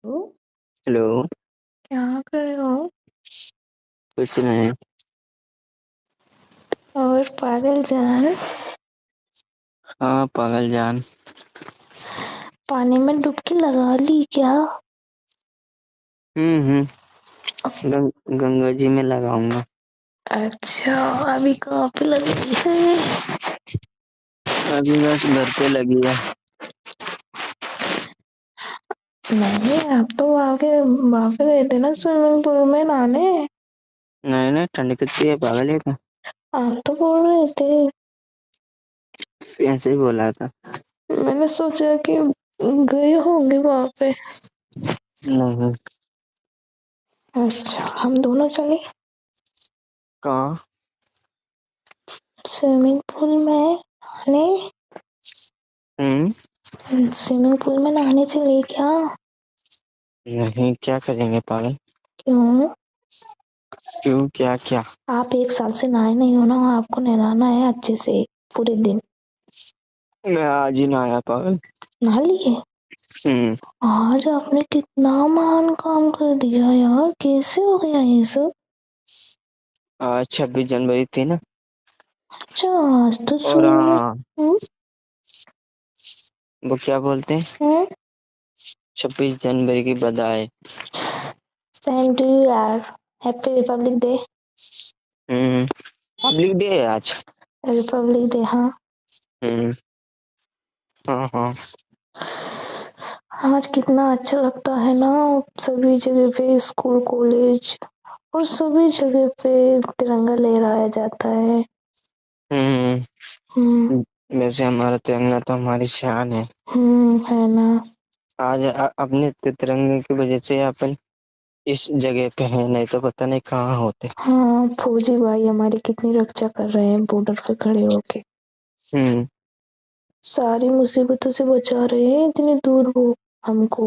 ओ, hello. क्या कर रहे हो? कुछ नहीं। और पागल जान, हाँ पागल जान। पानी में डुबकी लगा ली क्या? हम्म। गंगा जी में लगाऊंगा। अच्छा, अभी कहाँ पे लगी है? अभी बस घर पे लगी है। नहीं, आप तो वहाँ पे गए थे ना स्विमिंग पूल में नहाने। नहीं नहीं, ठंड कितनी है, पागल है क्या? आप तो बोल रहे थे। ऐसे ही बोला था। मैंने सोचा कि गए होंगे वहाँ पे। नहीं। अच्छा, हम दोनों चले कहाँ? स्विमिंग पूल में नहाने। हम्म। स्विमिंग पूल में नहाने चले क्या? नहीं, क्या करेंगे पागल? क्यों? क्यों, क्या क्या? आप 1 साल से नहाए नहीं हो ना, आपको नहलाना है अच्छे से पूरे दिन। मैं आज ही ना आया पागल। नहा लिए? हम्म। आज आपने कितना महान काम कर दिया यार, कैसे हो गया ये सब? आज 26 जनवरी थी ना। अच्छा, आज तो और सुनिए। हाँ, हम्म। वो क्या बोलते हैं, हम्म। 26 जनवरी की बधाई। सेम टू यू यार। Happy republic day. Hmm. Public day है आज। रिपब्लिक डे, हाँ। हम्म। हाँ हाँ। आज कितना अच्छा लगता है ना। सभी जगह पे स्कूल कॉलेज और सभी जगह पे तिरंगा लहराया जाता है। हम्म। हम्म। वैसे हमारा तिरंगा तो हमारी शान है। है ना। आज अपने तिरंगे की वजह से अपन इस जगह पे हैं, नहीं तो पता नहीं कहाँ होते। हाँ, फौजी भाई हमारी कितनी रक्षा कर रहे हैं बॉर्डर पे खड़े होके। हम्म। सारी मुसीबतों से बचा रहे हैं इतनी दूर वो हमको।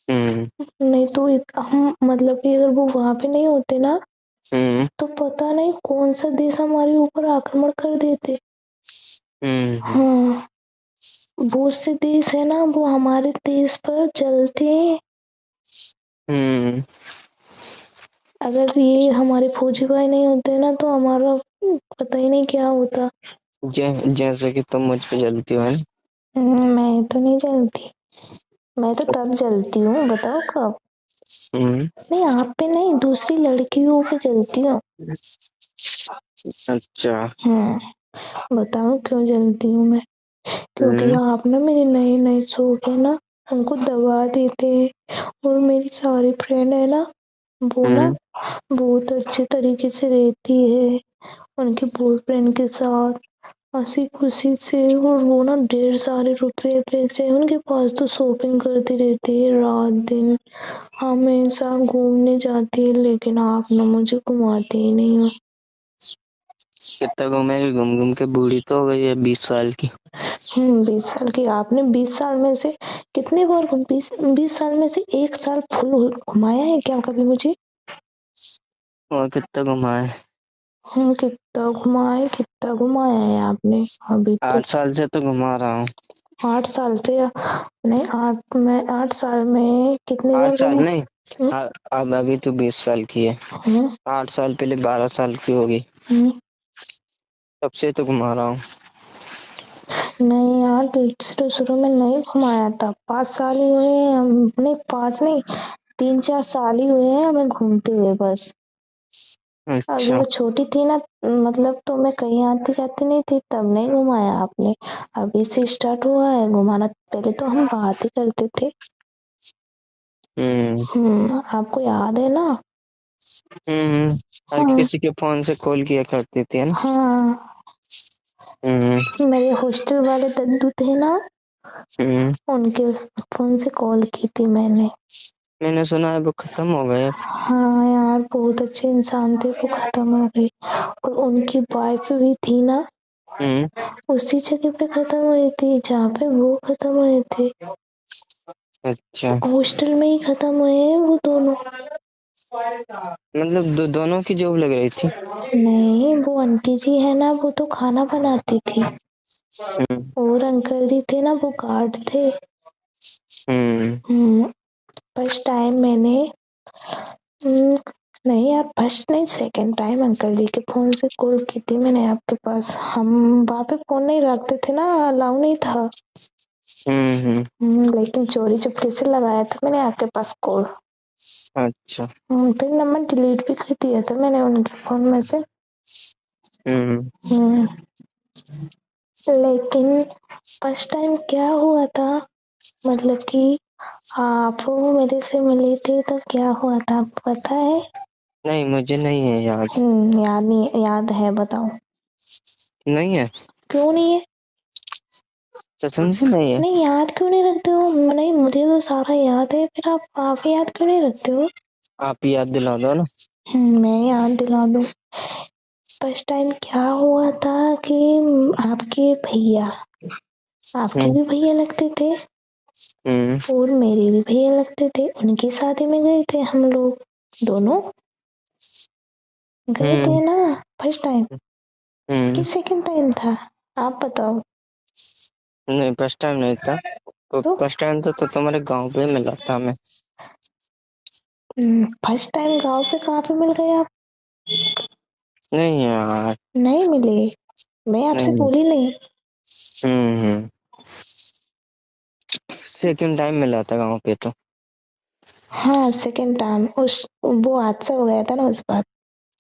हम्म। नहीं तो हम मतलब कि अगर वो वहां पे नहीं होते ना, हम्म। तो पता नहीं कौन सा देश हमारे ऊपर आक्रमण कर देते। हम्म। हाँ, बहुत से देश है ना, वो हमारे देश पर जलते हैं। हम्म। अगर ये हमारे फौजी भाई नहीं होते ना, तो हमारा पता ही नहीं क्या होता। जैसे कि तुम मुझ पे जलती हो, है ना? मैं तो नहीं जलती। मैं तो तब जलती हूँ, बताओ कब। हम्म। नहीं, आप पे नहीं, दूसरी लड़कियों पे जलती हूँ। अच्छा। बताओ क्यों जलती हूँ मैं? क्योंकि हम्म। आप ना मेरे नए नए शौक है ना, हमको दबा देते हैं। और मेरी सारी फ्रेंड है ना, वो ना हम्म। बहुत अच्छे तरीके से रहती है उनके बॉयफ्रेंड के साथ, हंसी खुशी से। और वो ना ढेर सारे रुपए पैसे उनके पास, तो शॉपिंग करती रहती है रात दिन, हमेशा घूमने जाती है। लेकिन आप ना मुझे घुमाते ही नहीं हो। कितना घूमेगी, घूम घूम के बूढ़ी तो हो गई है 20 साल की। 20 साल की? आपने 20 साल में से कितने बार 20 साल में से 1 साल फुल घुमाया है क्या कभी मुझे? और कितना घुमाए? कितना घुमाया है आपने अभी तो? 8 साल से तो घुमा रहा हूँ। 8 साल से या नहीं, 8 साल में कितनी बार 8 साल घुमा? नहीं। हम्म। अब अभी तो 20 साल की है। हम्म। 8 साल पहले 12 साल की होगी। हम्म। तब से तो घुमा रहा हूँ। नहीं यार, तो शुरू में नहीं घुमाया था। 5 साल ही हुए हैं नहीं, 5 नहीं, 3-4 साल ही हुए हैं हमें घूमते हुए बस। अभी अच्छा। मैं छोटी थी ना, मतलब तो मैं कहीं आती जाती नहीं थी, तब नहीं घुमाया आपने। अभी से स्टार्ट हुआ है घुमाना, पहले तो हम बात ही करते थे। हम्म। आपको याद है ना? हम्म। हर हाँ। किसी के फोन से कॉल किया करती थी, है ना? हाँ, हम्म। मेरे हॉस्टल वाले दद्दू थे ना, हम्म। उनके फोन से कॉल की थी मैंने। मैंने सुना है वो खत्म हो गए अब। हाँ यार, बहुत अच्छे इंसान थे, वो खत्म हो गए। और उनकी वाइफ भी थी ना, हम्म। उसी जगह पे खत्म हुई थी जहाँ पे वो खत्म हुए थे। अच्छा। हॉस्टल में ही खत्म हुए हैं वो दोनों। मतलब दोनों की जॉब लग रही थी। नहीं, वो आंटी जी है ना, वो तो खाना बनाती थी। हम्म। और अंकल जी थे ना, वो गार्ड थे। हम्म। हम्म। फर्स्ट टाइम मैंने नहीं यार, फर्स्ट नहीं, सेकंड टाइम अंकल जी के फोन से कॉल की थी मैंने आपके पास। हम वहाँ पे फोन नहीं रखते थे ना, अलाउ नहीं था। लेकिन चोरी चुपके से लगाया था मैंने आपके पास कॉल। अच्छा। फिर नंबर डिलीट भी कर दिया था मैंने उनके फोन में से। हम्म। लेकिन फर्स्ट टाइम क्या हुआ था, मतलब कि आप मेरे से मिली थी तो क्या हुआ था आपको पता है? नहीं, मुझे नहीं है याद। याद नहीं? याद है, बताओ। नहीं है। क्यों नहीं है? कसम से नहीं है। नहीं, याद क्यों नहीं रखते हो? नहीं, मुझे तो सारा याद है, फिर आप याद क्यों नहीं रखते हो? आप याद दिला दो ना। मैं याद दिला दूं। फर्स्ट टाइम क्या हुआ था कि आपके भैया, आपके हम्म। भी भैया लगते थे हम्म। और मेरे भी भैया लगते थे, उनकी शादी में गए थे हम लोग दोनों। गए थे हम्म। ना फर्स्ट टाइम कि हम्म। सेकंड टाइम था? आप बताओ नहीं, फर्स्ट टाइम नहीं था। तो तो। फर्स्ट टाइम तो तुम्हारे गांव पे मिला था मैं। फर्स्ट टाइम गांव पे कहाँ पे मिल गए आप? नहीं यार। नहीं मिले? मैं आपसे नहीं। बोली नहीं? हम्म। सेकंड टाइम मिला था गांव पे तो। हाँ, सेकंड टाइम उस वो हादसा हो गया था ना उस बार,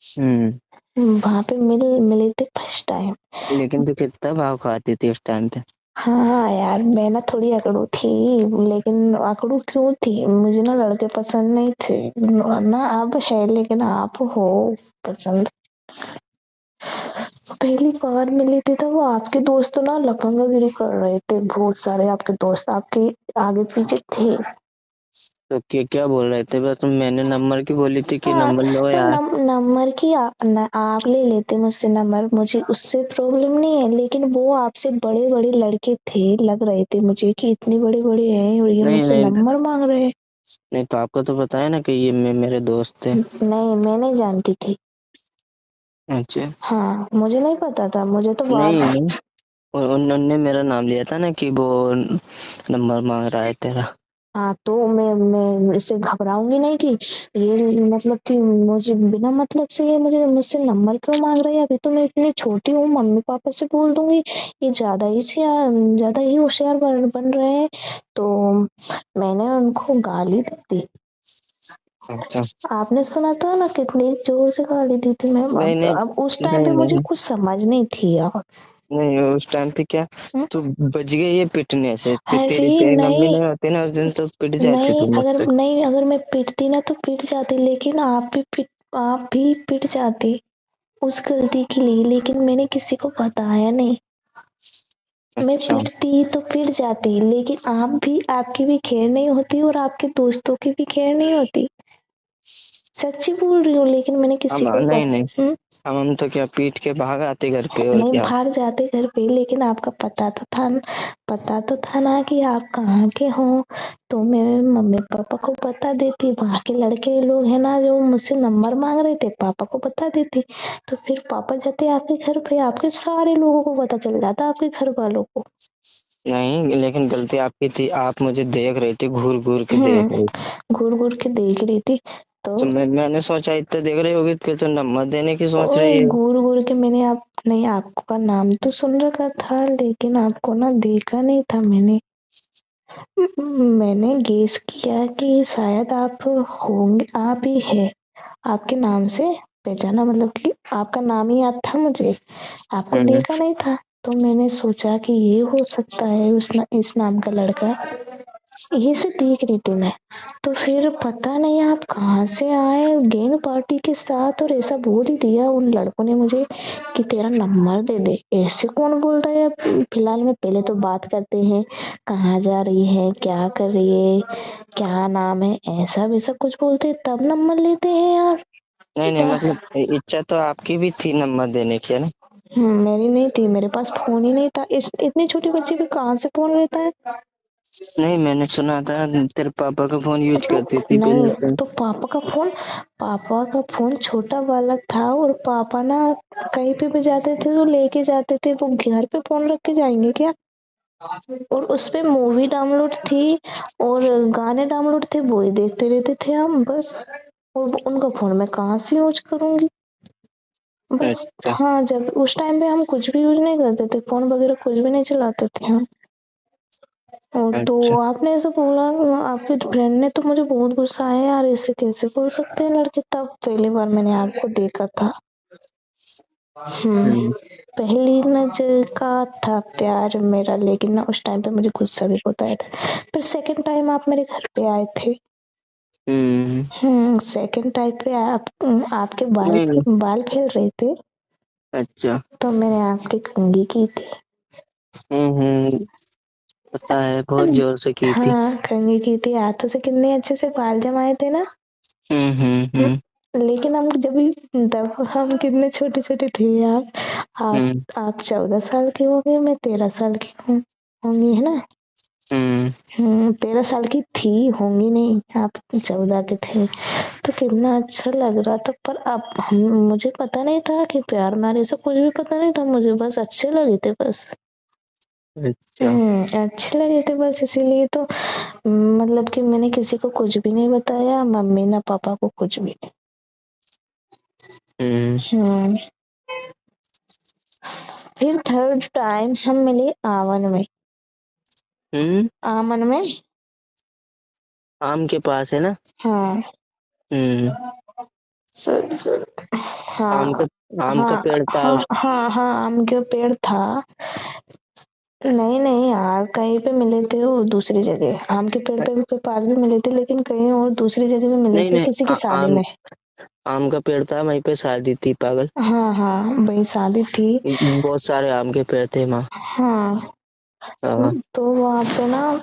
हम्म। वहां पे मिले थे फर्स्ट टाइम। लेकिन तू कितना भाव खाती थी उस टाइम पे। हाँ यार, मैं ना थोड़ी अकड़ू थी। लेकिन अकड़ू क्यों थी? मुझे ना लड़के पसंद नहीं थे ना, अब है लेकिन आप हो पसंद। पहली बार मिली थी तो वो आपके दोस्त ना लफंगागिरी कर रहे थे, बहुत सारे आपके दोस्त आपके आगे पीछे थे। तो क्या बोल रहे थे? बस मैंने नंबर की बोली थी कि हाँ, नंबर लो तो यार। नंबर की आप ले लेते मुझसे नंबर, मुझे उससे प्रॉब्लम नहीं है, लेकिन वो आपसे बड़े बड़े लड़के थे, लग रहे थे मुझे कि इतने बड़े बड़े हैं और ये नहीं मुझसे नहीं। नंबर मांग रहे हैं। नहीं तो आपको तो पता है ना कि ये मेरे दोस्त थे। नहीं, मैं नहीं जानती थी। अच्छा। हाँ, मुझे नहीं पता था, मुझे तो नहीं बात। नहीं। उन्होंने मेरा नाम लिया था ना कि वो नंबर मांग रहा है तेरा। हाँ, तो मैं इससे घबराऊंगी नहीं कि ये मतलब कि मुझे बिना मतलब से ये मुझे मुझसे नंबर क्यों मांग रही है? अभी तो मैं इतनी छोटी हूँ, मम्मी पापा से बोल दूंगी। ये ज्यादा ही होशियार बन रहे हैं। तो मैंने उनको गाली दी थी। अच्छा। आपने सुना था ना कितनी जोर से गाली दी थी मैं। नहीं नहीं। अब उस टाइम नहीं पे मुझे नहीं। कुछ समझ नहीं थी यार। नहीं उस टाइम पे क्या हम्म? तू बच गई है पिटने से? अरे तेरी मम्मी नहीं, नहीं होती ना उस दिन तो पिट जाती नहीं, तू मुझसे। अगर मैं पिटती ना तो पिट जाती, लेकिन आप भी पिट जाते उस गलती के लिए, लेकिन मैंने किसी को बताया नहीं। मैं अच्छा। पिटती तो पिट जाती, लेकिन आपकी भी खैर नहीं होती और आपके दोस्तों की भी खैर नहीं होती। सच्ची बोल रही हूँ, लेकिन मैंने किसी हम को नहीं नहीं। हम्म? हम तो क्या पीट के भाग आते घर पे और नहीं क्या। भाग जाते घर पे, लेकिन आपका पता तो था ना कि आप कहाँ के हो। तो मैं मम्मी पापा को बता देती, वहां के लड़के लोग है ना जो मुझसे नंबर मांग रहे थे, पापा को बता देती। तो फिर पापा जाते आपके घर पे, आपके सारे लोगों को पता चल जाता, आपके घर वालों को। नहीं लेकिन गलती आपकी थी, आप मुझे देख रही थी, घूर घूर के देख रही थी। घूर घूर के देख रही थी तो। तो मैंने सोचा इतना देख रही होगी फिर तो नंबर देने की सोच ओए, रही है। घूर घूर के मैंने आप नहीं, आपका नाम तो सुन रखा था, लेकिन आपको ना देखा नहीं था मैंने। मैंने गेस किया कि शायद आप होंगे, आप ही है। आपके नाम से पहचाना, मतलब कि आपका नाम ही याद था मुझे, आपको हम्म। देखा नहीं था। तो मैंने सोचा कि ये हो सकता है इस नाम का लड़का। ये से देख रही थी मैं। तो फिर पता नहीं आप कहाँ से आए गेम पार्टी के साथ और ऐसा बोल ही दिया उन लड़कों ने मुझे कि तेरा नंबर दे दे। ऐसे कौन बोलता है? फिलहाल में पहले तो बात करते हैं, कहाँ जा रही है, क्या कर रही है, क्या नाम है, ऐसा वैसा कुछ बोलते हैं तब नंबर लेते हैं यार। नहीं नहीं, मतलब इच्छा तो आपकी भी थी नंबर देने की है ना। मेरी नहीं थी, मेरे पास फोन ही नहीं था। इतनी छोटी बच्ची को कहाँ से फोन रहता है? नहीं मैंने सुना था तेरे पापा का फोन यूज तो करती थी पहले नहीं, से। तो पापा का फोन छोटा वाला था, और पापा ना कहीं पे भी जाते थे तो लेके जाते थे, वो घर पे फोन रख के जाएंगे क्या? और उस पे मूवी डाउनलोड थी और गाने डाउनलोड थे, वो ही देखते रहते थे हम बस। और उनका फोन मैं कहाँ से यूज करूंगी बस। अच्छा हाँ, जब उस टाइम पे हम कुछ भी यूज नहीं करते थे, फोन वगैरह कुछ भी नहीं चलाते थे हम। और तो अच्छा। आपने ऐसा बोला, आपके फ्रेंड ने, तो मुझे बहुत गुस्सा आया यार, ऐसे कैसे बोल सकते हैं लड़के। तब पहली बार मैंने आपको देखा था। हम्म पहली नजर का था प्यार मेरा, लेकिन ना उस टाइम पे मुझे गुस्सा भी बहुत आया था। फिर सेकंड टाइम आप मेरे घर पे आए थे। हम्म। सेकंड टाइम पे आपके बाल नहीं नहीं। बाल फैल रहे थे, अच्छा। तो मैंने आपकी कंघी की थी। हम्म। पता है, बहुत जोर से की थी। हाँ, कंघी की थी, हाथों से कितने अच्छे से बाल जमाए थे ना। हम्म, हम्म। लेकिन हम जब भी, तब हम कितने छोटे छोटे थे यार। हम्म आप 14 साल के होंगे, मैं 13 साल की होंगी, है ना। हम्म। 13 साल की थी, होंगी नहीं, आप 14 के थे। तो कितना अच्छा लग रहा था, पर अब मुझे पता नहीं था कि प्यार मारे से, कुछ भी पता नहीं था मुझे, बस अच्छे लगे थे बस। अच्छा। अच्छे लगे थे बस, इसीलिए तो मतलब कि मैंने किसी को कुछ भी नहीं बताया, मम्मी ना पापा को कुछ भी नहीं। हम्म हम्म फिर थर्ड टाइम हम मिले आवन में। हम्म। आमन में। आम के पास है ना। हाँ, हम्म। Sorry sorry. आम का हाँ आम का हाँ पेड़ था हाँ उस। हाँ हाँ, आम का पेड़ था। नहीं नहीं यार, कहीं पे मिले थे वो, दूसरी जगह आम के पेड़ पे भी पास भी मिले थे, लेकिन कहीं और दूसरी जगह भी मिले नहीं थे, नहीं, किसी की शादी आम में। आम का पेड़ था, वहीं पे शादी थी पागल। हाँ हाँ, वही शादी थी। बहुत सारे आम के पेड़ थे वहाँ। हाँ, हाँ तो वहाँ पे ना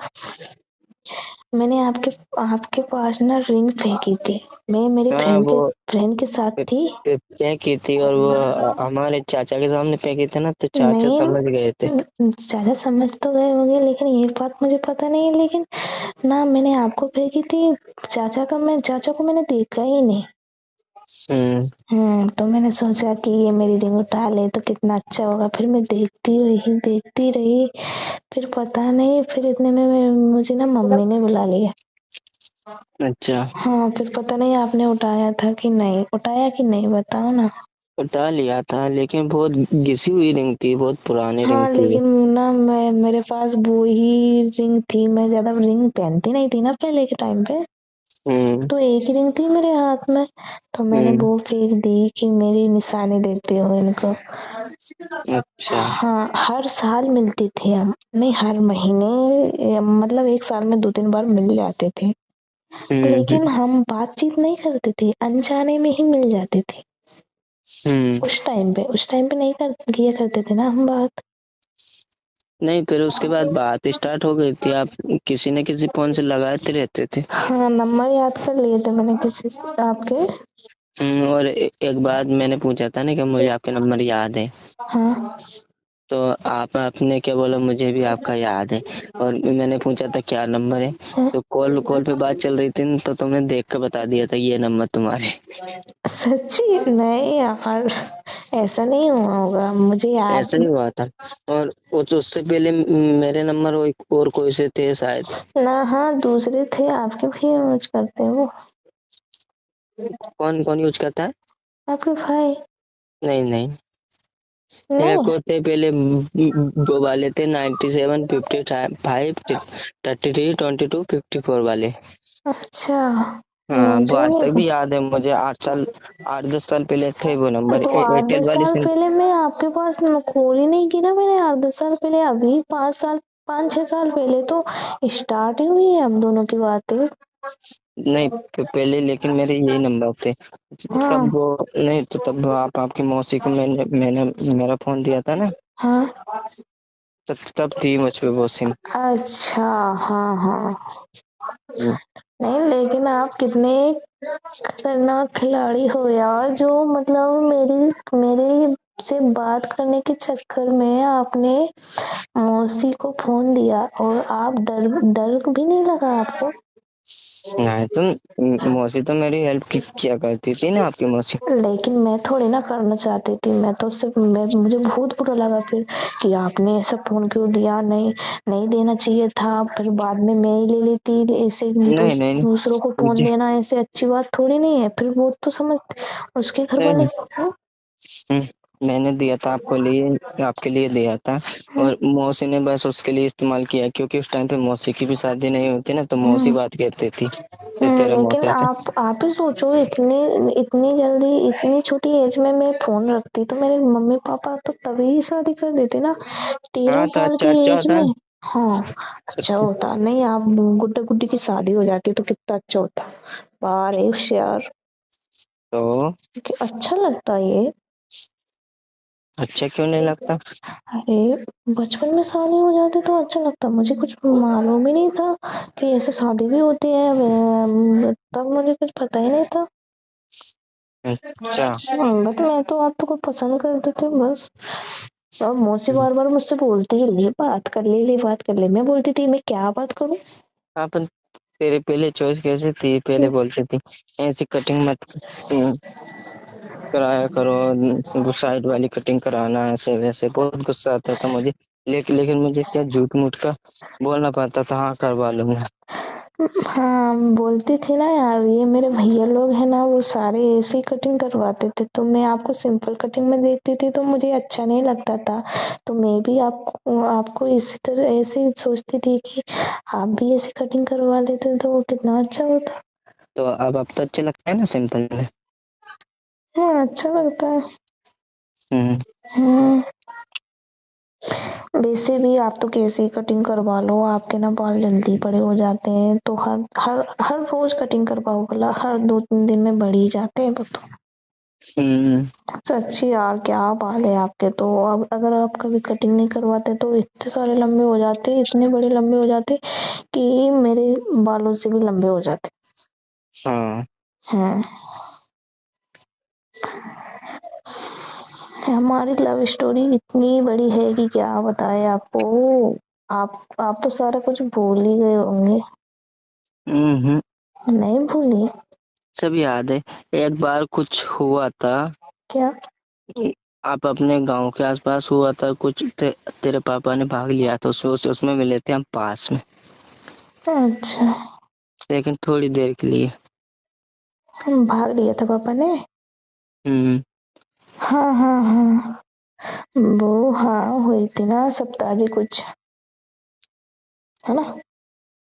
मैंने आपके आपके पास ना रिंग फेंकी थी। मैं मेरी हाँ। वो फ्रेंड के साथ थी। फेंकी थी, और वो हमारे चाचा के सामने फेंकी थी ना, तो चाचा नहीं, समझ गए थे। ज्यादा समझ तो गए होंगे, लेकिन ये बात मुझे पता नहीं है। लेकिन ना मैंने आपको फेंकी थी, चाचा को मैंने देखा ही नहीं। हम्म तो मैंने सोचा कि ये मेरी रिंग उठा ले तो कितना अच्छा होगा। फिर मैं देखती रही। फिर पता नहीं, फिर इतने में मुझे ना मम्मी ने बुला लिया। अच्छा। हाँ, फिर पता नहीं आपने उठाया था कि नहीं, उठाया कि नहीं, बताओ ना। उठा लिया था, लेकिन बहुत घिसी हुई रिंग थी, बहुत पुरानी रिंग हाँ, थी वो। लेकिन ना मेरे पास वो ही रिंग थी, मैं ज्यादा रिंग पहनती नहीं थी ना पहले के टाइम पे। हम्म तो एक ही रिंग थी मेरे हाथ में, तो मैंने हम्म। वो फेंक दी कि मेरी निशानी देते हो इनको। अच्छा। हाँ, हर साल मिलती थी हम, नहीं हर महीने, मतलब एक साल में 2-3 बार मिल जाते थे। हम्म लेकिन हम बातचीत नहीं करते थे, अनजाने में ही मिल जाते थे। हम्म। उस टाइम पे नहीं किया करते थे ना हम बात। नहीं, फिर उसके बाद बात स्टार्ट हो गई थी, आप किसी न किसी फोन से लगाते रहते थे। हाँ, नंबर याद कर लिए थे मैंने किसी से आपके। और एक बार मैंने पूछा था ना कि मुझे आपके नंबर याद है। हाँ तो आप आपने क्या बोला, मुझे भी आपका याद है। और मैंने पूछा था क्या नंबर है। हाँ, तो कॉल कॉल पे बात चल रही थी न, तो तुमने देख कर बता दिया था ये नंबर तुम्हारे। सच्ची नहीं यार, ऐसा नहीं हुआ होगा, मुझे ऐसा याद। ही हुआ था। और उससे पहले मेरे नंबर और कोई से थे शायद। ना हाँ, दूसरे थे आपके भी यूज करते हैं वो, कौन कौन यूज करता है। आपके भाई। नहीं नहीं। नहीं, एक वो थे पहले, वो वाले थे 97 55 33 22 54 वाले। अच्छा, हाँ, वो मुझे आज नहीं तक भी पता। याद है मुझे। 8 10 साल पहले थे वो नंबर, तो आठ एयरटेल दस वाली साल सिम। पहले मैं आपके पास कॉल ही नहीं की ना, मैंने 8-10 साल पहले, अभी 5 साल, 5-6 साल पहले तो स्टार्ट ही हुई है हम दोनों की बातें। नहीं, पहले लेकिन मेरे यही नंबर थे। तब हाँ वो नहीं, तो तब आपकी मौसी को मैंने मैंने मेरा फोन दिया था ना। हाँ, तब थी मुझ पे वो सिम। अच्छा, हाँ हाँ। हम्म। नहीं, लेकिन आप कितने खतरनाक खिलाड़ी हो यार, जो मतलब मेरी मेरे से बात करने के चक्कर में आपने मौसी को फोन दिया, और आप डर डर भी नहीं लगा आपको। नहीं तुम मौसी तो मेरी हेल्प किया करती थी ना, आपकी मौसी। लेकिन मैं थोड़ी ना करना चाहती थी, मैं तो सिर्फ मुझे बहुत बुरा लगा फिर कि आपने ऐसा फोन क्यों दिया, नहीं नहीं देना चाहिए था, फिर बाद में मैं ही ले लेती। ऐसे नहीं नहीं नहीं, दूसरों को फोन मुझे देना ऐसे अच्छी बात थोड़ी नहीं है, फिर वो तो समझ उसके घर नहीं वाले। नहीं। मैंने दिया था आपको लिए, आपके लिए दिया था। और मौसी ने बस उसके लिए इस्तेमाल किया, क्योंकि उस टाइम पे मौसी की भी शादी नहीं होती ना, तो मौसी बात करती थी तेरे लेकिन मौसी से। आप ही सोचो, इतनी इतनी जल्दी इतनी छोटी एज में मैं फोन रखती तो मेरे मम्मी पापा तो तभी ही शादी कर देते ना, 13 हाँ तो साल अच्छा की अच्छा एज होता में। है। हाँ, अच्छा होता नहीं, आप गुड्डा गुड्डी की शादी हो जाती तो कितना अच्छा होता। बार यार, तो कि अच्छा लगता ये। अच्छा क्यों नहीं लगता? अरे बचपन में शादी हो जाती तो अच्छा लगता, मुझे कुछ मालूम ही नहीं था कि ऐसे शादी भी होती है, तब मुझे कुछ पता ही नहीं था। अच्छा बट मैं तो आप तो को पसंद करते थे बस। और मौसी बार बार मुझसे बोलती है, ले बात कर ले, ले बात कर ले, मैं बोलती थी मैं क्या बात करूं। अपन, तेरे पहले चॉइस कैसी थी, पहले बोलती थी ऐसी कटिंग मत कराया करो, साइड वाली कटिंग कराना, ऐसे वैसे बहुत गुस्सा आता था मुझे। लेकिन मुझे क्या झूठ मूठ का बोलना पड़ता था, हाँ करवा लूंगा। हाँ बोलती थी ना यार, ये मेरे भैया लोग हैं ना, वो सारे ऐसी कटिंग करवाते थे, तो मैं आपको सिंपल कटिंग में देखती थी तो मुझे अच्छा नहीं लगता था, तो मैं भी आपको आपको इसी तरह ऐसे ही सोचती थी कि आप भी ऐसी कटिंग करवा लेते तो वो कितना अच्छा होता। तो अब तो अच्छे लगता है ना सिंपल में। हाँ अच्छा लगता है। हम्म। हम्म। वैसे भी आप तो कैसे ही कटिंग करवा लो, आपके ना बाल जल्दी बड़े हो जाते हैं, तो हर हर हर रोज कटिंग करवाओ, भला हर 2-3 दिन में बढ़ ही जाते हैं वो तो। हम्म। सच्ची यार, क्या बाल है आपके तो, अब अगर आप कभी कटिंग नहीं करवाते तो इतने सारे लंबे हो जाते, इतने बड़े लंबे हो जाते कि मेरे बालों से भी लंबे हो जाते हाँ। हैं। हमारी लव स्टोरी इतनी बड़ी है कि क्या बताए आपको। आप तो सारा कुछ भूल ही गए होंगे। हम्म। नहीं भूली? सब याद है। एक बार कुछ हुआ था क्या? कि आप अपने गांव के आसपास हुआ था कुछ, तेरे पापा ने भाग लिया था, उसमें मिले थे हम पास में, अच्छा, लेकिन थोड़ी देर के लिए। भाग लिया था पापा ने? हम्म। हाँ हाँ हाँ, वो हाँ हुई थी ना सप्ताह जी कुछ, है ना?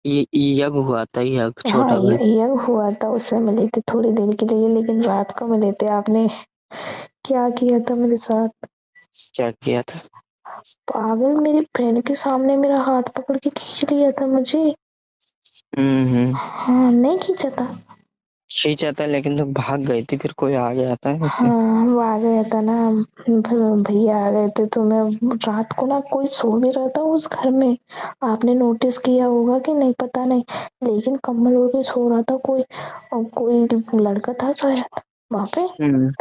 ये यज्ञ हुआ था, यज्ञ हाँ छोटा भाई। ये हुआ था, उसमें मिले थे थोड़ी देर के लिए, लेकिन रात को मिले थे। आपने क्या किया था मेरे साथ? क्या किया था? पागल, मेरी फ्रेंड के सामने मेरा हाथ पकड़ के खींच लिया था मुझे। हम्म। हाँ नहीं खींचा था। खींचा था, लेकिन तो भाग गई थी, फिर कोई आ गया था इसलिए। हाँ वो आ गया था ना, भैया आ गए थे, तो मैं रात को ना कोई सो भी रहा था उस घर में, आपने नोटिस किया होगा कि नहीं पता नहीं, लेकिन कम्बल ओढ़ के सो रहा था कोई, और कोई लड़का था शायद वहां पे हम्म।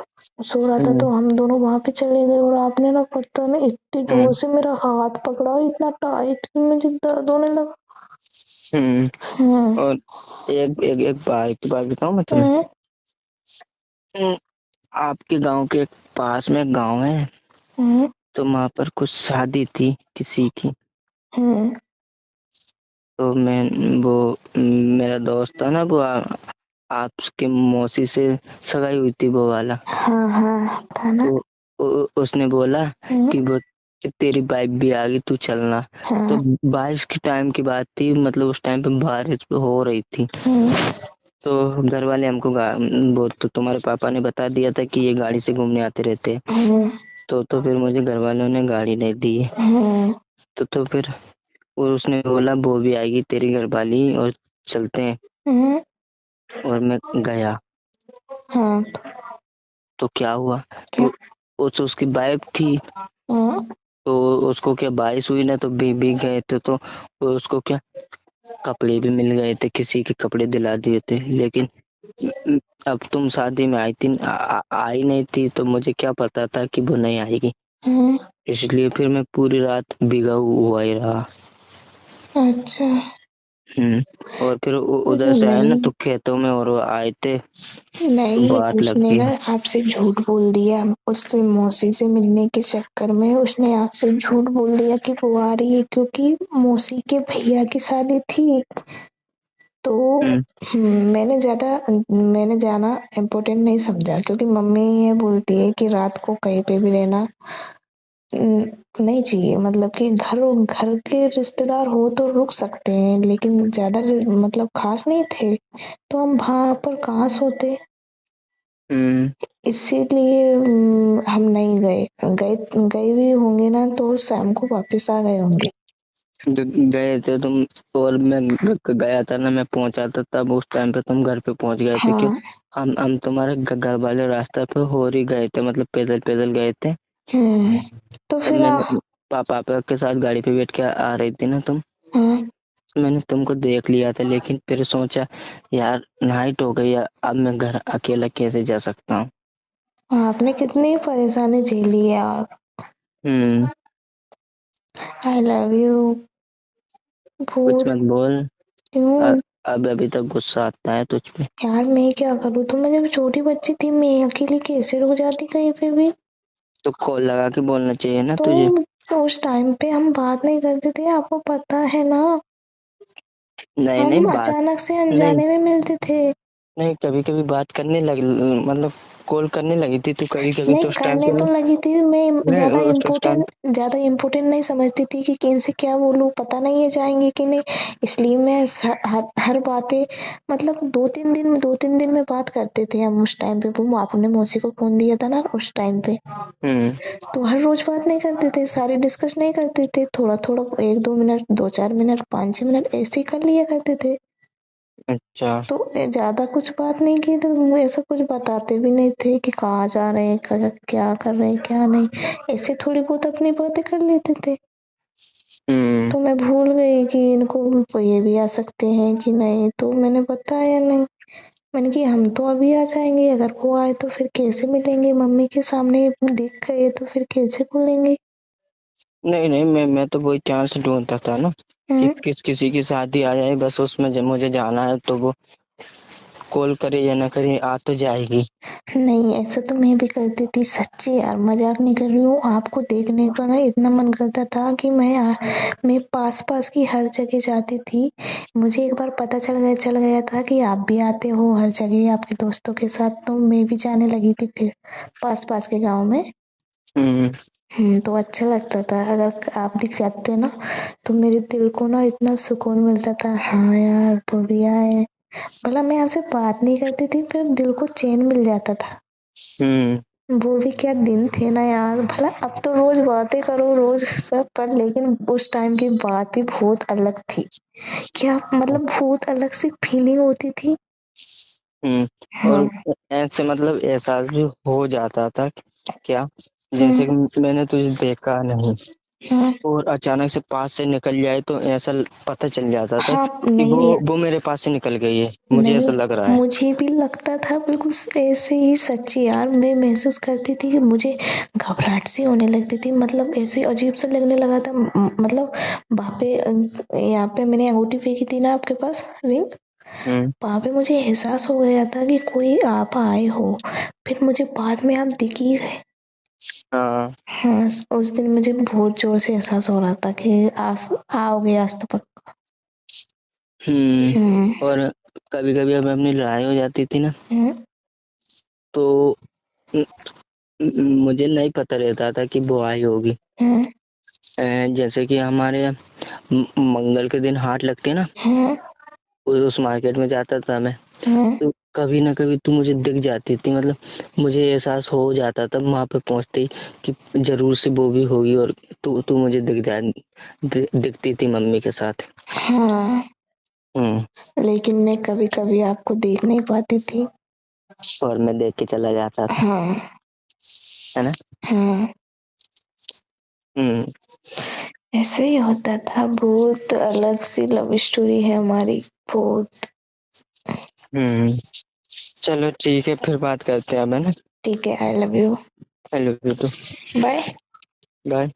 सो रहा था, हम्म। तो हम दोनों वहां पे चले गए, और आपने ना पता नहीं इतनी जोर हम्म। से मेरा हाथ पकड़ा, इतना टाइट कि मुझे दर्द होने लगा। हम्म। हम्म। और एक बार की बात बताऊं मैं तुम्हें। हम्म। हम्म, आपके गांव के पास में एक गांव है, हम्म। तो वहां पर कुछ शादी थी किसी की। हम्म। तो मैं वो मेरा दोस्त था ना, वो आपकी मौसी से सगाई हुई थी वो वाला। हाँ हाँ था ना। तो उसने बोला हम्म। कि वो तेरी बाइक भी आ गई, तू चलना। तो हाँ। बारिश के टाइम की बात थी, मतलब उस टाइम पे बारिश हो रही थी। हम्म। तो घर वाले हमको वो तो तुम्हारे पापा ने बता दिया था कि ये गाड़ी से घूमने आते रहते हैं। हम्म। तो फिर मुझे घर वालों ने गाड़ी नहीं दी। हम्म। तो फिर उसने बोला वो भी आएगी तेरी घरवाली और चलते हैं। हम्म। और मैं गया। हाँ। तो क्या हुआ, क्या? उसकी बाइक थी, हम्म। तो उसको क्या बारिश हुई ना, तो भीग गए थे, तो उसको क्या कपड़े भी मिल गए थे, किसी के कपड़े दिला दिए थे। लेकिन अब तुम शादी में आई थी, आई नहीं थी, तो मुझे क्या पता था कि वो नहीं आएगी। हम्म। इसलिए फिर मैं पूरी रात भीगा हुआ ही रहा। अच्छा, और फिर उधर से आए ना नहीं तो खेतों में और वो आए थे तो नहीं, बात लग उसने गई। ना आपसे झूठ बोल दिया। उससे मौसी से मिलने के चक्कर में उसने आपसे झूठ बोल दिया कि वो आ रही है, क्योंकि मौसी के भैया की शादी थी। तो हम्म मैंने जाना इम्पोर्टेंट नहीं समझा, क्योंकि मम्मी ये बोलती है कि रात को कहीं पे भी रहना नहीं चाहिए। मतलब कि घर घर के रिश्तेदार हो तो रुक सकते हैं, लेकिन ज्यादा मतलब खास नहीं थे तो हम वहां पर कहाँ सोते। हम्म इसीलिए हम नहीं गए। गए गए भी होंगे ना तो शाम को वापस आ गए होंगे। गए थे तुम। और मैं गया था ना, मैं पहुंचा था तब उस टाइम पे तुम घर पे पहुंच गए थे। क्यों? हाँ। हम तुम्हारे घर वाले रास्ते पे हो ही गए थे, मतलब पैदल पैदल गए थे। हम्म। तो तब फिर मैंने पापा के साथ गाड़ी पे बैठ के आ रही थी ना तुम, हाँ, मैंने तुमको देख लिया था। लेकिन फिर सोचा यार नाइट हो गई है, अब मैं घर अकेला कैसे जा सकता हूँ। आपने कितनी परेशानी झेली है यार। हम्म आई लव यू। कुछ भूत। मत बोल। अ- क्यों? अब अभी तक गुस्सा आता है तुझ पे। यार मैं क्या करूँ, तो मैं जब छोटी बच्ची थी मैं अकेली कैसे रुक जाती कहीं पे भी। तो कॉल लगा के बोलना चाहिए ना तुझे। तो उस टाइम पे हम बात नहीं करते थे, आपको पता है ना। नहीं नहीं हम बात। अचानक से नहीं अनजाने में मिलते थे। नहीं, कभी कभी बात करने लगी, मतलब कॉल करने लगी थी तो कभी कभी नहीं तो उस टाइम करने पे तो लगी थी, मैं नहीं उस टाइम। ज्यादा इम्पोर्टेंट नहीं समझती थी कि किन से क्या बोलूं, पता नहीं है जाएंगे कि नहीं। इसलिए मैं हर बातें मतलब 2-3 दिन में बात करते थे हम उस टाइम पे। वो आपने मौसी को फोन दिया था ना उस टाइम पे, हम्म तो हर रोज बात नहीं करते थे, सारी डिस्कस नहीं करते थे, थोड़ा थोड़ा 1-2 मिनट 2-4 मिनट 5-6 मिनट ऐसे ही कर लिया करते थे। अच्छा। तो ज्यादा कुछ बात नहीं की, तो वो ऐसा कुछ बताते भी नहीं थे कि कहाँ जा रहे हैं, क्या कर रहे हैं क्या नहीं। ऐसे थोड़ी बहुत अपनी बातें कर लेते थे। हम्म तो मैं भूल गई कि इनको ये भी आ सकते हैं कि नहीं, तो मैंने बताया नहीं। मैंने कि हम तो अभी आ जाएंगे, अगर वो आए तो फिर कैसे मिलेंगे, मम्मी के सामने दिख गए तो फिर कैसे बोलेंगे। नहीं नहीं, मैं तो वही चांस ढूंढता था ना कि हम्म। किसी की शादी आ जाए बस, उसमें जब मुझे जाना है तो वो कॉल करे या ना करे आ तो जाएगी। नहीं ऐसा तो मैं भी करती थी सच्ची यार, मजाक नहीं कर रही हूँ। आपको देखने का ना इतना मन करता था कि मैं पास पास की हर जगह जाती थी। मुझे एक बार पता चल गया था कि आप भी आते हो हर जगह आपके दोस्तों के साथ, तो मैं भी जाने लगी थी फिर पास पास के गाँव में। हम्म तो अच्छा लगता था अगर आप दिख जाते ना, तो मेरे दिल को ना इतना सुकून मिलता था। हाँ यार वो भी आए। भला मैं आपसे बात नहीं करती थी, फिर दिल को चैन मिल जाता था। हम्म वो भी क्या दिन थे ना यार। भला अब तो रोज बातें करो रोज सब पर, लेकिन उस टाइम की बात ही बहुत अलग थी। क्या मतलब बहुत अलग सी फीलिंग होती थी। हम्म हाँ। और ऐसे मतलब एहसास भी हो जाता था क्या, हम्म। जैसे कि मैंने तुझे देखा नहीं हाँ। और अचानक से पास से निकल जाए तो ऐसा पता चल जाता था हाँ कि वो नहीं वो मेरे पास से निकल गई है, मुझे नहीं, ऐसा लग रहा है। मुझे भी लगता था बिल्कुल ऐसे ही सच्ची यार। मैं महसूस करती थी कि मुझे घबराहट सी होने लगती थी, मतलब ऐसे अजीब सा लगने लगा था। मतलब वहाँ पे यहाँ पे मैंने अंगूठी फेंकी थी ना आपके पास रिंग, हम्म वहाँ पे मुझे एहसास हो गया था कि कोई आप आए हो। फिर मुझे बाद में आप दिख ही गए। हाँ। हाँ, उस दिन मुझे बहुत जोर से एहसास हो रहा था कि आज आओगे आज तो पक्का। हम्म हम्म। और कभी कभी अब अपनी लड़ाई हो जाती थी ना हम्म। तो म- मुझे नहीं पता रहता था कि वो आई होगी। हम्म। जैसे कि हमारे यहाँ मंगल के दिन हाट लगते हैं ना, हम्म। उस मार्केट में जाता था मैं। हम्म। तो कभी ना कभी तू मुझे दिख जाती थी, मतलब मुझे एहसास हो जाता था वहां पे पहुंचते ही कि जरूर से वो भी होगी और तू तू मुझे दिखती थी मम्मी के साथ। हाँ, हम्म लेकिन मैं कभी कभी आपको देख नहीं पाती थी। और मैं देख के चला जाता था, हाँ। है ना। हाँ, हम्म ऐसे ही होता था। बहुत अलग सी लव स्टोरी है हमारी। बहुत। हम्म चलो ठीक है, फिर बात करते हैं अब, है ना। ठीक है, I love you. I love you too. Bye. Bye.